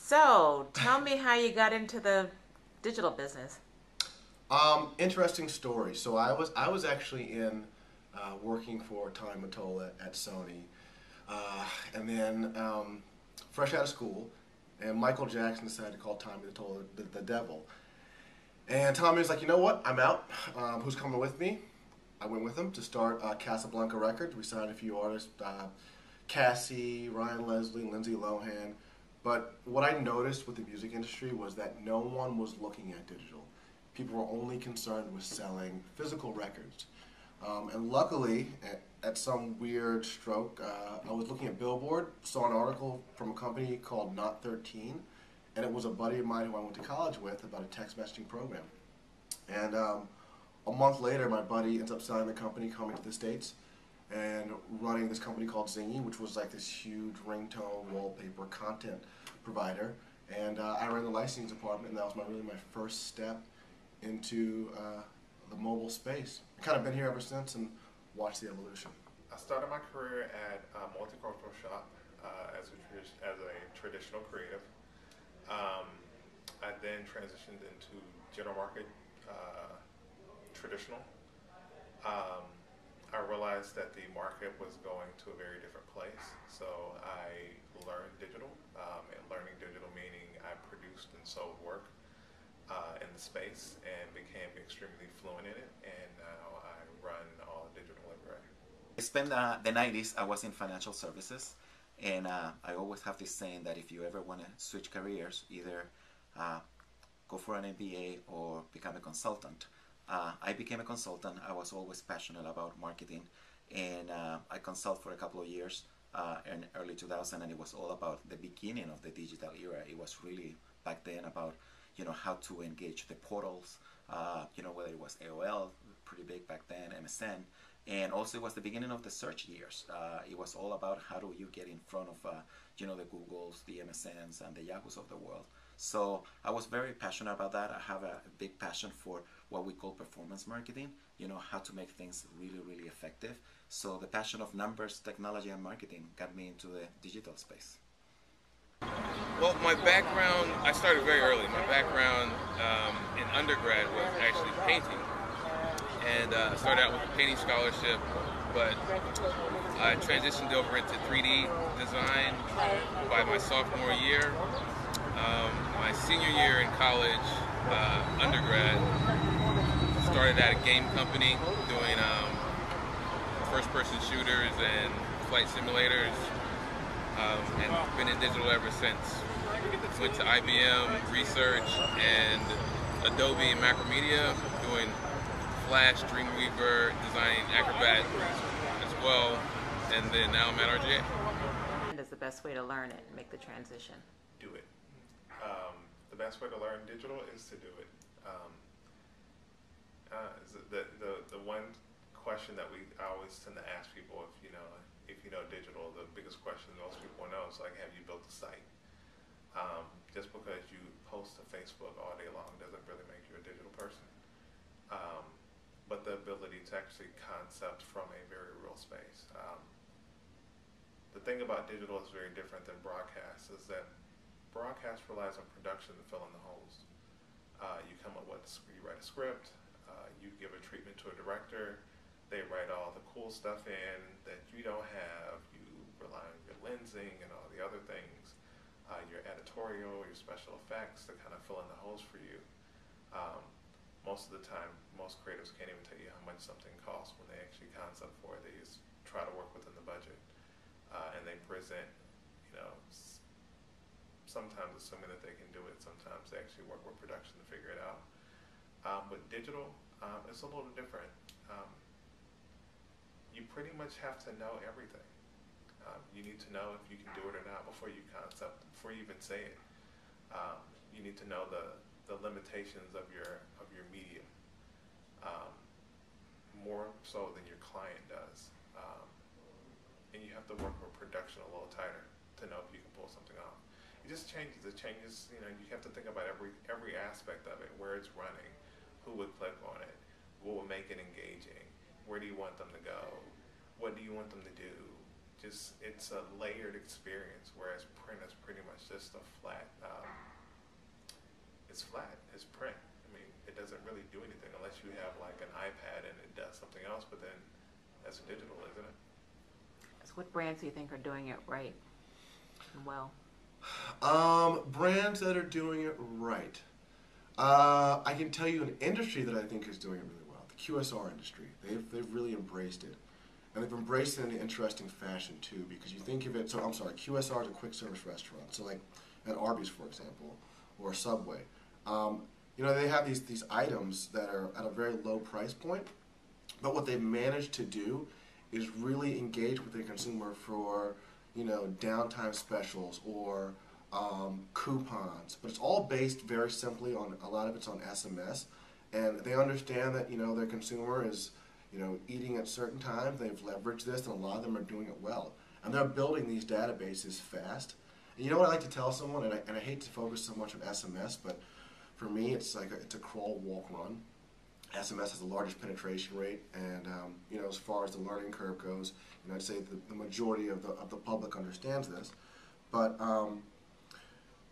So, tell me how you got into the digital business. Interesting story. So I was actually in working for Tommy Mottola at Sony, and then fresh out of school, and Michael Jackson decided to call Tommy Mottola the devil. And Tommy was like, you know what? I'm out. Who's coming with me? I went with him to start Casablanca Records. We signed a few artists, Cassie, Ryan Leslie, Lindsay Lohan. But what I noticed with the music industry was that no one was looking at digital. People were only concerned with selling physical records. And luckily, at some weird stroke, I was looking at Billboard, saw an article from a company called Not 13, and it was a buddy of mine who I went to college with about a text messaging program. And a month later, my buddy ends up selling the company, coming to the States, and running this company called Zingy, which was like this huge ringtone, wallpaper, content provider. And I ran the licensing department, and that was really my first step into the mobile space. I've kind of been here ever since and watched the evolution. I started my career at a multicultural shop as a traditional creative. I then transitioned into general market traditional. I realized that the market was going to a very different place, so I learned digital, and learning digital meaning I produced and sold work in the space and became extremely fluent in it, and now I run all digital everywhere. I spent the 90s, I was in financial services, and I always have this saying that if you ever want to switch careers, either go for an MBA or become a consultant. I became a consultant. I was always passionate about marketing, and I consult for a couple of years in early 2000, and it was all about the beginning of the digital era. It was really back then about how to engage the portals, whether it was AOL, pretty big back then, MSN, and also it was the beginning of the search years. It was all about how do you get in front of the Googles, the MSNs, and the Yahoos of the world. So I was very passionate about that. I have a big passion for what we call performance marketing, how to make things really, really effective. So the passion of numbers, technology, and marketing got me into the digital space. Well, my background, I started very early. My background in undergrad was actually painting. And I started out with a painting scholarship, but I transitioned over into 3D design by my sophomore year. My senior year in college, undergrad, started at a game company doing first-person shooters and flight simulators, and been in digital ever since. Went to IBM Research and Adobe and Macromedia, doing Flash, Dreamweaver, designing Acrobat as well, and then now I'm at RGA. And is the best way to learn it and make the transition? Do it. The best way to learn digital is to do it. The one question that I always tend to ask people, if you know digital, the biggest question most people know is like, have you built a site? Just because you post to Facebook all day long doesn't really make you a digital person. But the ability to actually concept from a very real space. The thing about digital is very different than broadcast, is that broadcast relies on production to fill in the holes. You come up with, you write a script, you give a treatment to a director, they write all the cool stuff in that you don't have, you rely on your lensing and all the other things, your editorial, your special effects to kind of fill in the holes for you. Most of the time, most creatives can't even tell you how much something costs when they actually concept for it. They just try to work within the budget. And they present, sometimes assuming that they can do it, sometimes they actually work with production to figure it out. But digital, it's a little different. You pretty much have to know everything. You need to know if you can do it or not before you concept, before you even say it. You need to know the limitations of your medium, more so than your client does. And you have to work with production a little tighter to know if you can pull something off. It just changes. It changes. You have to think about every aspect of it, where it's running, who would click on it, what would make it engaging, where do you want them to go, what do you want them to do. just, it's a layered experience, whereas print is pretty much just a flat, it's flat, it's print. I mean, it doesn't really do anything unless you have like an iPad and it does something else, but then that's digital, isn't it? So what brands do you think are doing it right and well? Brands that are doing it right. I can tell you an industry that I think is doing it really well. The QSR industry. They've really embraced it. And they've embraced it in an interesting fashion too, because you think of it, so I'm sorry, QSR is a quick service restaurant. So like at Arby's, for example, or Subway. You know, they have these items that are at a very low price point, but what they've managed to do is really engage with their consumer for, you know, downtime specials or coupons. But it's all based very simply on, a lot of it's on SMS, and they understand that, you know, their consumer is, you know, eating at certain times. They've leveraged this, and a lot of them are doing it well. And they're building these databases fast. And you know what I like to tell someone, and I hate to focus so much on SMS, but for me, it's like it's a crawl, walk, run. SMS has the largest penetration rate, and you know, as far as the learning curve goes, you know, I'd say the majority of the public understands this. But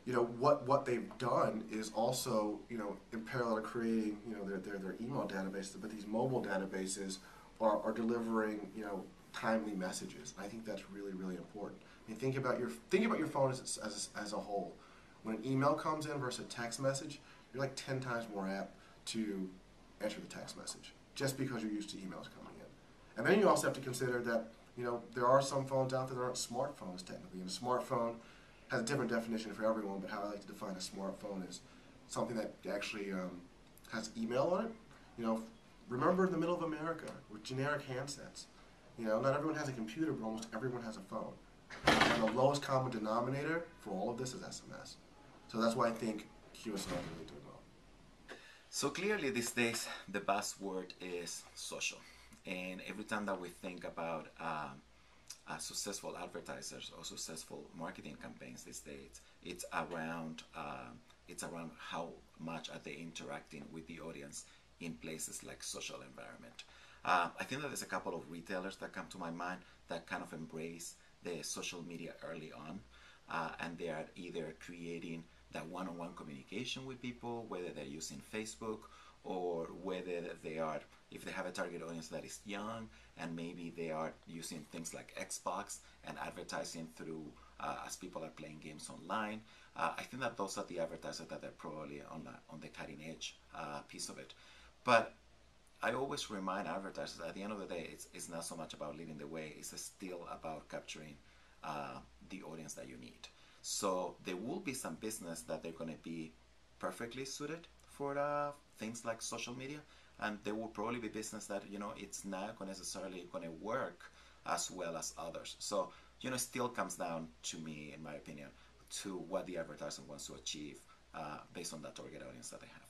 you know, what they've done is also, you know, in parallel to creating, you know, their email databases, but these mobile databases are delivering, you know, timely messages. I think that's really, really important. I mean, think about your phone as a whole. When an email comes in versus a text message, you're like 10 times more apt to enter the text message, just because you're used to emails coming in. And then you also have to consider that, you know, there are some phones out there that aren't smartphones technically, and a smartphone has a different definition for everyone, but how I like to define a smartphone is something that actually has email on it. You know, remember in the middle of America with generic handsets. You know, not everyone has a computer, but almost everyone has a phone. And the lowest common denominator for all of this is SMS. So that's why I think QSR is really doing well. So clearly these days the buzzword is social, and every time that we think about successful advertisers or successful marketing campaigns these days, it's around how much are they interacting with the audience in places like social environment. I think that there's a couple of retailers that come to my mind that kind of embrace the social media early on, and they are either creating that one-on-one communication with people, whether they're using Facebook or whether they are, if they have a target audience that is young, and maybe they are using things like Xbox and advertising through as people are playing games online. I think that those are the advertisers that are probably on the cutting edge piece of it. But I always remind advertisers at the end of the day, it's not so much about leading the way, it's still about capturing the audience that you need. So there will be some business that they're going to be perfectly suited for things like social media, and there will probably be business that, you know, it's not necessarily going to work as well as others. So, you know, it still comes down to me, in my opinion, to what the advertiser wants to achieve based on that target audience that they have.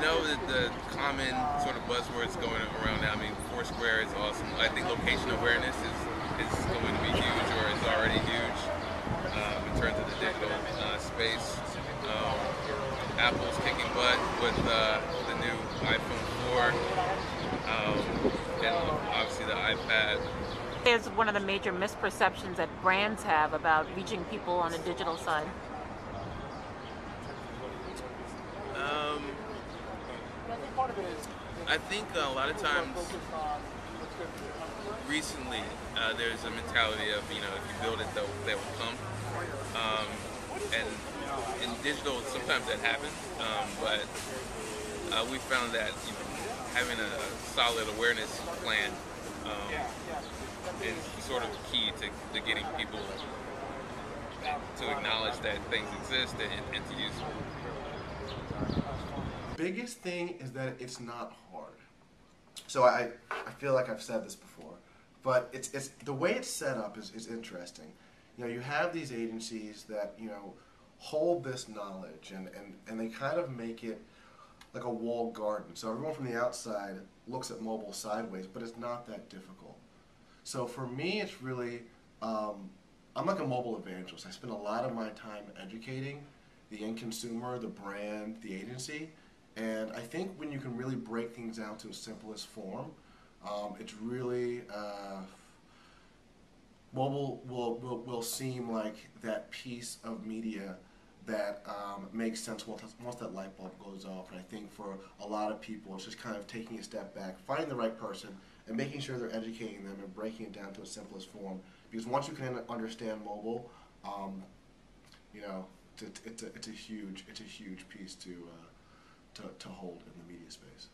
I know that the common sort of buzzwords going around now, I mean, Foursquare is awesome. I think location awareness is going to be huge, or is already huge in terms of the digital space. Apple's kicking butt with the new iPhone 4 and obviously the iPad. Is one of the major misperceptions that brands have about reaching people on the digital side? I think a lot of times recently there's a mentality of, you know, if you build it, they will come. And in digital, sometimes that happens, but we found that, you know, having a solid awareness plan is sort of key to getting people to acknowledge that things exist and to use them. Biggest thing is that it's not hard. So I feel like I've said this before, but it's the way it's set up is interesting. You know, you have these agencies that, you know, hold this knowledge and they kind of make it like a walled garden. So everyone from the outside looks at mobile sideways, but it's not that difficult. So for me, it's really, I'm like a mobile evangelist. I spend a lot of my time educating the end consumer, the brand, the agency. And I think when you can really break things down to its simplest form, it's really mobile will seem like that piece of media that makes sense once that light bulb goes off. And I think for a lot of people, it's just kind of taking a step back, finding the right person, and making sure they're educating them and breaking it down to its simplest form. Because once you can understand mobile, you know, it's a huge piece to hold in the media space.